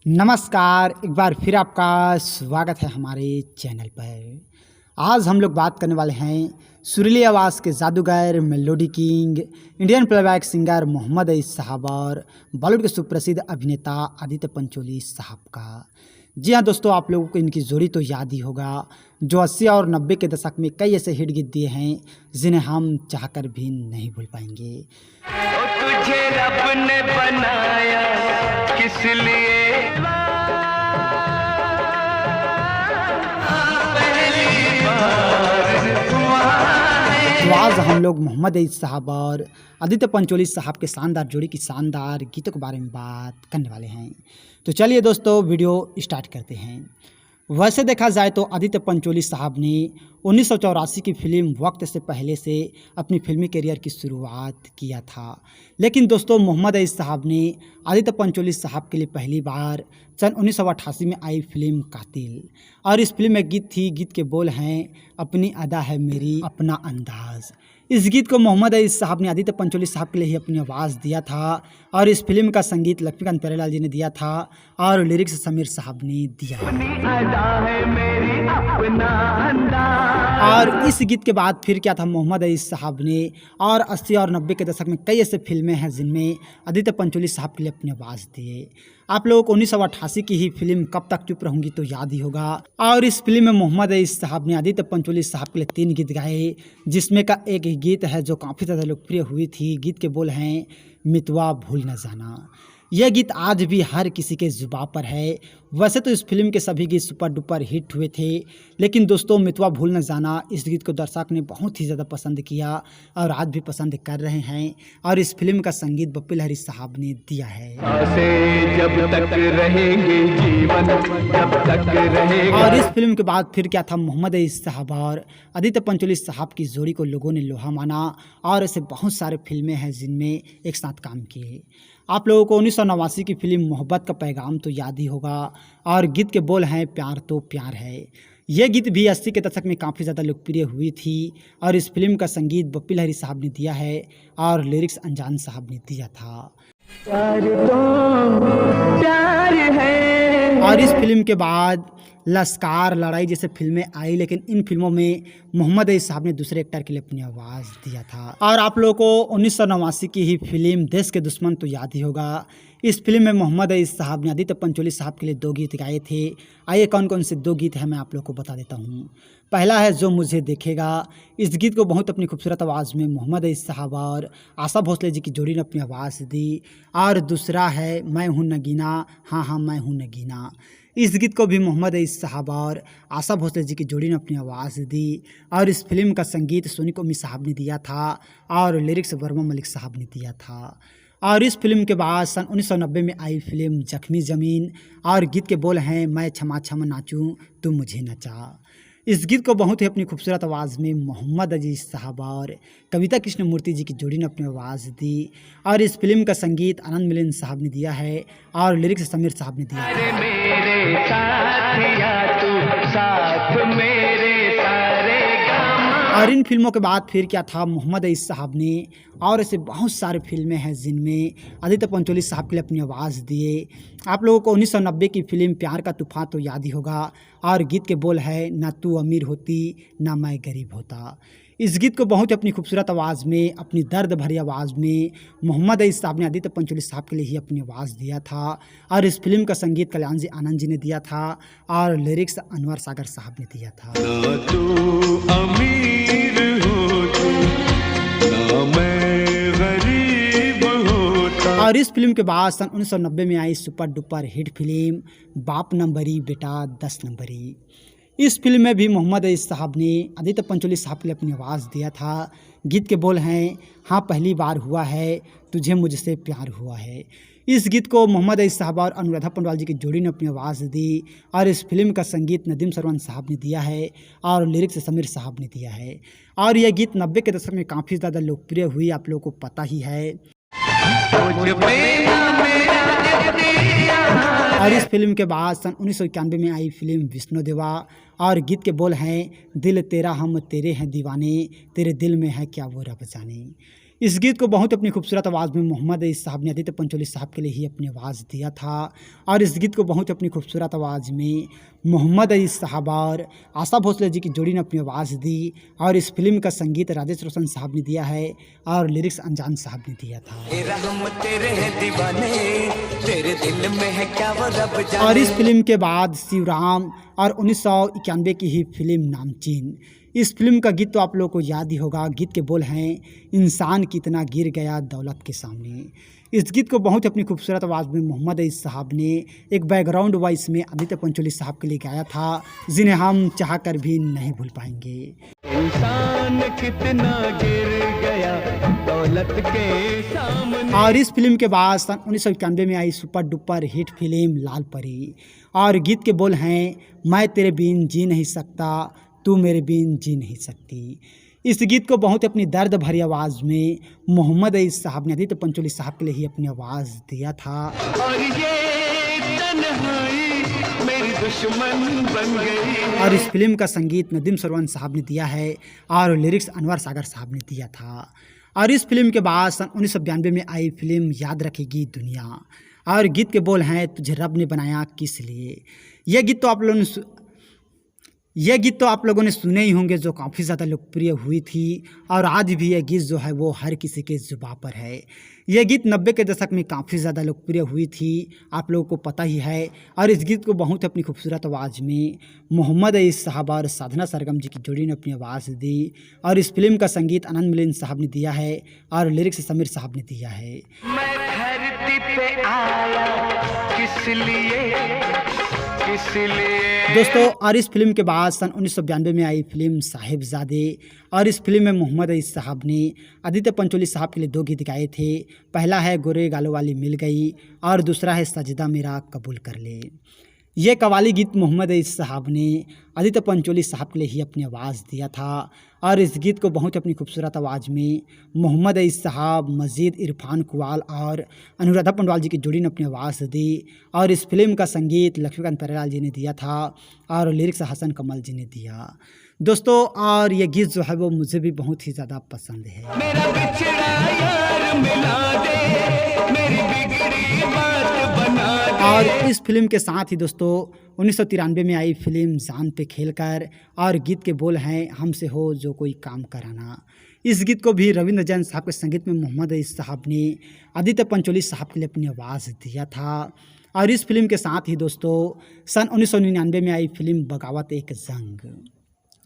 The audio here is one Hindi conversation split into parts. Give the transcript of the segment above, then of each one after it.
नमस्कार, एक बार फिर आपका स्वागत है हमारे चैनल पर। आज हम लोग बात करने वाले हैं सुरीली आवाज़ के जादूगर, melody king, Indian playback singer Mohammed अईस साहब और बॉलीवुड के सुप्रसिद्ध अभिनेता आदित्य पंचोली साहब का। जी हाँ दोस्तों, आप लोगों को इनकी जोड़ी तो याद ही होगा, जो 80 और 90 के दशक में कई ऐसे हिट गीत दिए हैं जिन्हें हम चाहकर भी नहीं भूल पाएंगे। तुझे रब ने बनाया किस लिए, तो आज हम लोग मोहम्मद अईस साहब और आदित्य पंचोली साहब के शानदार जोड़ी की शानदार गीतों के बारे में बात करने वाले हैं। तो चलिए दोस्तों, वीडियो स्टार्ट करते हैं। वैसे देखा जाए तो आदित्य पंचोली साहब ने 1984 की फिल्म वक्त से पहले से अपनी फिल्मी करियर की शुरुआत किया था, लेकिन दोस्तों मोहम्मद अईस साहब ने आदित्य पंचोली साहब के लिए पहली बार सन 1988 में आई फिल्म कातिल, और इस फिल्म में गीत थी, गीत के बोल हैं अपनी अदा है मेरी अपना अंदाज। इस गीत को मोहम्मद अईस साहब ने आदित्य पंचोली साहब के लिए ही अपनी आवाज़ दिया था, और इस फिल्म का संगीत लक्ष्मीकांत प्यारेलाल जी ने दिया था और लिरिक्स समीर साहब ने दिया। और इस गीत के बाद फिर क्या था, मोहम्मद अईस साहब ने और 80 और 90 के दशक में कई ऐसे फिल्में हैं जिनमें आदित्य पंचोली साहब के लिए अपनी आवाज़ दिए। आप लोगों को 1988 की ही फिल्म कब तक चुप रहूंगी तो याद ही होगा, और इस फिल्म में मोहम्मद अईस साहब ने आदित्य पंचोली साहब के लिए 3 गीत गाए, जिसमें का एक गीत है जो काफ़ी ज़्यादा लोकप्रिय हुई थी। गीत के बोल हैं मितवा भूल न जाना। यह गीत आज भी हर किसी के जुबान पर है। वैसे तो इस फिल्म के सभी गीत सुपर डुपर हिट हुए थे, लेकिन दोस्तों मितवा भूल न जाना, इस गीत को दर्शक ने बहुत ही ज़्यादा पसंद किया और आज भी पसंद कर रहे हैं, और इस फिल्म का संगीत बप्पी लहरी साहब ने दिया है। जब तक रहेंगे जीवन तब तक रहेगा। और इस फिल्म के बाद फिर क्या था, मोहम्मद अईस साहब और आदित्य पंचोली साहब की जोड़ी को लोगों ने लोहा माना, और ऐसे बहुत सारे फिल्में हैं जिनमें एक साथ काम किए। आप लोगों को 1989 की फिल्म मोहब्बत का पैगाम तो याद ही होगा, और गीत के बोल हैं प्यार तो प्यार है। यह गीत भी 80 के दशक में काफ़ी ज़्यादा लोकप्रिय हुई थी, और इस फिल्म का संगीत बप्पी लहरी साहब ने दिया है और लिरिक्स अनजान साहब ने दिया था। प्यार तो प्यार है। और इस फिल्म के बाद लश्कार, लड़ाई जैसे फिल्में आई, लेकिन इन फिल्मों में मोहम्मद अईस साहब ने दूसरे एक्टर के लिए अपनी आवाज़ दिया था। और आप लोगों को 1989 की ही फिल्म देश के दुश्मन तो याद ही होगा। इस फिल्म में मोहम्मद अईस साहब ने आदित्य पंचोली साहब के लिए 2 गीत गाए थे। आइए कौन कौन से 2 गीत हैं मैं आप लोग को बता देता हूँ। पहला है जो मुझे देखेगा। इस गीत को बहुत अपनी खूबसूरत आवाज़ में मोहम्मद अईस साहब और आशा भोसले जी की जोड़ी ने अपनी आवाज़ दी। और दूसरा है मैं हूँ नगीना, हाँ हाँ मैं हूँ नगीना। इस गीत को भी मोहम्मद अईस साहब और आशा भोसले जी की जोड़ी ने अपनी आवाज़ दी, और इस फिल्म का संगीत सोनी कोमी साहब ने दिया था और लिरिक्स वर्मा मलिक साहब ने दिया था। और इस फिल्म के बाद सन 1990 में आई फिल्म जख्मी ज़मीन, और गीत के बोल हैं मैं क्षमा क्षमा नाचूं तू मुझे नचा। इस गीत को बहुत ही अपनी खूबसूरत आवाज़ में मोहम्मद अईस साहब और कविता कृष्णमूर्ति जी की जोड़ी ने अपनी आवाज़ दी, और इस फिल्म का संगीत आनंद मिलिंद साहब ने दिया है और लिरिक्स समीर साहब ने दिया है। मेरे साथिया तू साथ मेरे सारे गाम। और इन फिल्मों के बाद फिर क्या था, मोहम्मद अईस साहब ने और ऐसे बहुत सारे फिल्में हैं जिनमें आदित्य पंचोली साहब के लिए अपनी आवाज़ दिए। आप लोगों को 1990 की फिल्म प्यार का तूफान तो याद ही होगा, और गीत के बोल है ना तू अमीर होती ना मैं गरीब होता। इस गीत को बहुत ही अपनी खूबसूरत आवाज़ में, अपनी दर्द भरी आवाज़ में मोहम्मद अईस साहब ने आदित्य पंचोली साहब के लिए ही अपनी आवाज़ दिया था, और इस फिल्म का संगीत कल्याण जी आनंद जी ने दिया था और लिरिक्स अनवर सागर साहब ने दिया था। ना तू अमीर होती ना मैं गरीब होता। और इस फिल्म के बाद सन 1990 में आई सुपर डुपर हिट फिल्म बाप नंबरी बेटा 10 नंबरी। इस फिल्म में भी मोहम्मद अईस साहब ने आदित्य पंचोली साहब के लिए अपनी आवाज़ दिया था। गीत के बोल हैं हाँ पहली बार हुआ है तुझे मुझसे प्यार हुआ है। इस गीत को मोहम्मद अईस साहब और अनुराधा पंडवाल जी की जोड़ी ने अपनी आवाज़ दी, और इस फिल्म का संगीत नदीम सरवन साहब ने दिया है और लिरिक्स समीर साहब ने दिया है। और यह गीत 90 के दशक में काफ़ी ज़्यादा लोकप्रिय हुई, आप लोगों को पता ही है। और इस फिल्म के बाद सन 1991 में आई फिल्म विष्णु देवा, और गीत के बोल हैं दिल तेरा हम तेरे हैं दीवाने, तेरे दिल में है क्या वो रब जाने। इस गीत को बहुत अपनी खूबसूरत आवाज़ में मोहम्मद अईस साहब ने आदित्य पंचोली साहब के लिए ही अपनी आवाज़ दिया था। और इस गीत को बहुत अपनी खूबसूरत आवाज़ में मोहम्मद अईस साहब और आशा भोसले जी की जोड़ी ने अपनी आवाज़ दी। और इस फिल्म का संगीत राजेश रोशन साहब ने दिया है और लिरिक्स अनजान साहब ने दिया था। और इस फिल्म के बाद शिवराम और 1991 की ही फिल्म नामचीन, इस फिल्म का गीत तो आप लोगों को याद ही होगा। गीत के बोल हैं, इंसान कितना गिर गया दौलत के सामने। इस गीत को बहुत अपनी खूबसूरत आवाज़ में मोहम्मद अईस साहब ने एक बैकग्राउंड वॉइस में आदित्य पंचोली साहब के लिए गाया था, जिन्हें हम चाह कर भी नहीं भूल पाएंगे। इंसान कितना गिर गया दौलत के सामने। और इस फिल्म के बाद सन 1991 में आई सुपर डुपर हिट फिल्म लाल परी। और गीत के बोल हैं, मैं तेरे बिन जी नहीं सकता, तू मेरे बिन जी नहीं सकती। इस गीत को बहुत अपनी दर्द भरी आवाज़ में मोहम्मद अईस साहब ने आदित्य पंचोली साहब के लिए ही अपनी आवाज़ दिया था। और ये तन्हाई मेरी दुश्मन बन गई। और इस फिल्म का संगीत नदीम सरवन साहब ने दिया है और लिरिक्स अनवर सागर साहब ने दिया था। और इस फिल्म के बाद सन 1992 में आई फिल्म याद रखेगी दुनिया। और गीत के बोल हैं, तुझे रब ने बनाया किस लिए। यह गीत तो आप लोगों ने सुने ही होंगे, जो काफ़ी ज़्यादा लोकप्रिय हुई थी। और आज भी यह गीत जो है वो हर किसी के जुबान पर है। यह गीत 90 के दशक में काफ़ी ज़्यादा लोकप्रिय हुई थी, आप लोगों को पता ही है। और इस गीत को बहुत अपनी खूबसूरत आवाज़ में मोहम्मद अईस साहब और साधना सरगम जी की जोड़ी ने अपनी आवाज़ दी। और इस फिल्म का संगीत आनंद मिलिंद साहब ने दिया है और लिरिक्स समीर साहब ने दिया है। मैं धरती पे आया किस लिए दोस्तों, और इस फिल्म के बाद सन 1992 में आई फिल्म साहिबजादे। और इस फिल्म में मोहम्मद अईस साहब ने आदित्य पंचोली साहब के लिए 2 गीत गाए थे। पहला है गोरे गालों वाली मिल गई और दूसरा है सजदा मेरा कबूल कर ले। ये कवाली गीत मोहम्मद अईस साहब ने आदित्य पंचोली साहब के लिए ही अपनी आवाज़ दिया था। और इस गीत को बहुत अपनी खूबसूरत आवाज़ में मोहम्मद अईस साहब, मजीद, इरफान कुवाल और अनुराधा पंडवाल जी की जोड़ी ने अपनी आवाज़ दी। और इस फिल्म का संगीत लक्ष्मीकांत प्यारेलाल जी ने दिया था और लिरिक्स हसन कमल जी ने दिया। दोस्तों, और ये गीत जो है वो मुझे भी बहुत ही ज़्यादा पसंद है। मेरा बिछड़ा यार मिला दे, मेरी बिगड़ी बात बना दे। और इस फिल्म के साथ ही दोस्तों 1993 में आई फिल्म जान पे खेलकर। और गीत के बोल हैं, हमसे हो जो कोई काम कराना। इस गीत को भी रविंद्र जैन साहब के संगीत में मोहम्मद अईस साहब ने आदित्य पंचोली साहब के लिए अपनी आवाज़ दिया था। और इस फिल्म के साथ ही दोस्तों सन 1999 में आई फिल्म बगावत एक जंग।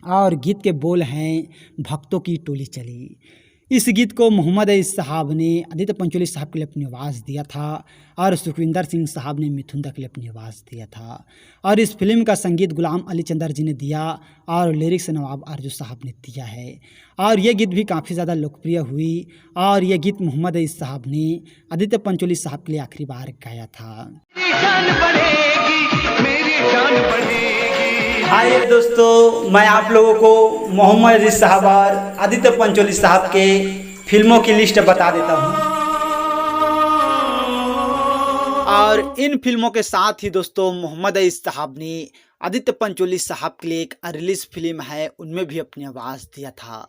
और गीत के बोल हैं, भक्तों की टोली चली। इस गीत को मोहम्मद अईस साहब ने आदित्य पंचोली साहब के लिए अपनी आवाज़ दिया था और सुखविंदर सिंह साहब ने मिथुन दा के लिए अपनी आवाज़ दिया था। और इस फिल्म का संगीत गुलाम अली चंदर जी ने दिया और लिरिक्स नवाब आरजू साहब ने दिया है। और ये गीत भी काफ़ी ज़्यादा लोकप्रिय हुई। और ये गीत मोहम्मद अईस साहब ने आदित्य पंचोली साहब के लिए आखिरी बार गाया था। आइए दोस्तों, मैं आप लोगों को मोहम्मद अईस साहब और आदित्य पंचोली साहब के फिल्मों की लिस्ट बता देता हूँ। और इन फिल्मों के साथ ही दोस्तों मोहम्मद अईस साहब ने आदित्य पंचोली साहब के लिए एक रिलीज फिल्म है, उनमें भी अपनी आवाज़ दिया था।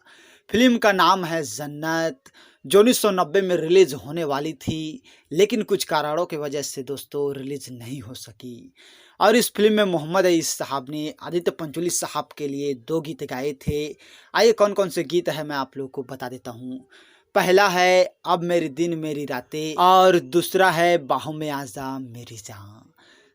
फिल्म का नाम है जन्नत, जो 1990 में रिलीज़ होने वाली थी, लेकिन कुछ कारणों की वजह से दोस्तों रिलीज़ नहीं हो सकी। और इस फिल्म में मोहम्मद अईस साहब ने आदित्य पंचोली साहब के लिए 2 गीत गाए थे। आइए कौन कौन से गीत है मैं आप लोगों को बता देता हूँ। पहला है अब मेरे दिन मेरी रातें और दूसरा है बाहों में आजा मेरी जान।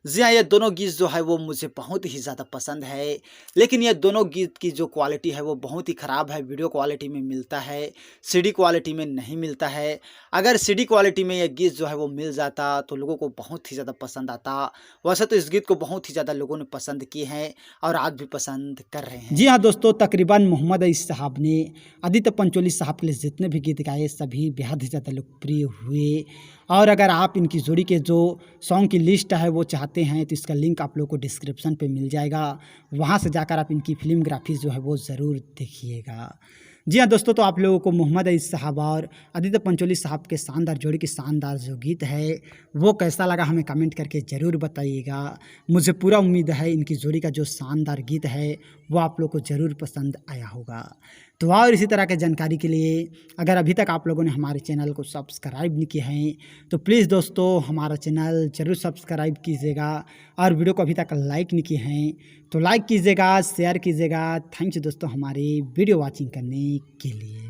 जी हाँ, ये दोनों गीत जो है वो मुझे बहुत ही ज़्यादा पसंद है, लेकिन ये दोनों गीत की जो क्वालिटी है वो बहुत ही ख़राब है। वीडियो क्वालिटी में मिलता है, सीडी क्वालिटी में नहीं मिलता है। अगर सीडी क्वालिटी में ये गीत जो है वो मिल जाता तो लोगों को बहुत ही ज़्यादा पसंद आता। वैसे तो इस गीत को बहुत ही ज़्यादा लोगों ने पसंद किए हैं और आज भी पसंद कर रहे हैं। जी हाँ दोस्तों, तकरीबन मोहम्मद अईस साहब ने आदित्य पंचोली साहब के लिए जितने भी गीत गाए सभी बेहद ही ज़्यादा लोकप्रिय हुए। और अगर आप इनकी जोड़ी के जो सॉन्ग की लिस्ट है वो चाहते हैं तो इसका लिंक आप लोगों को डिस्क्रिप्शन पे मिल जाएगा, वहाँ से जाकर आप इनकी फिल्मग्राफी जो है वो ज़रूर देखिएगा। जी हाँ दोस्तों, तो आप लोगों को मोहम्मद अईस साहब और आदित्य पंचोली साहब के शानदार जोड़ी की शानदार जो गीत है वो कैसा लगा हमें कमेंट करके ज़रूर बताइएगा। मुझे पूरा उम्मीद है इनकी जोड़ी का जो शानदार गीत है वो आप लोग को ज़रूर पसंद आया होगा। तो और इसी तरह के जानकारी के लिए अगर अभी तक आप लोगों ने हमारे चैनल को सब्सक्राइब नहीं किया है तो प्लीज़ दोस्तों हमारा चैनल ज़रूर सब्सक्राइब कीजिएगा, और वीडियो को अभी तक लाइक नहीं किए हैं तो लाइक कीजिएगा, शेयर कीजिएगा। थैंक्स दोस्तों हमारी वीडियो वॉचिंग करने के लिए।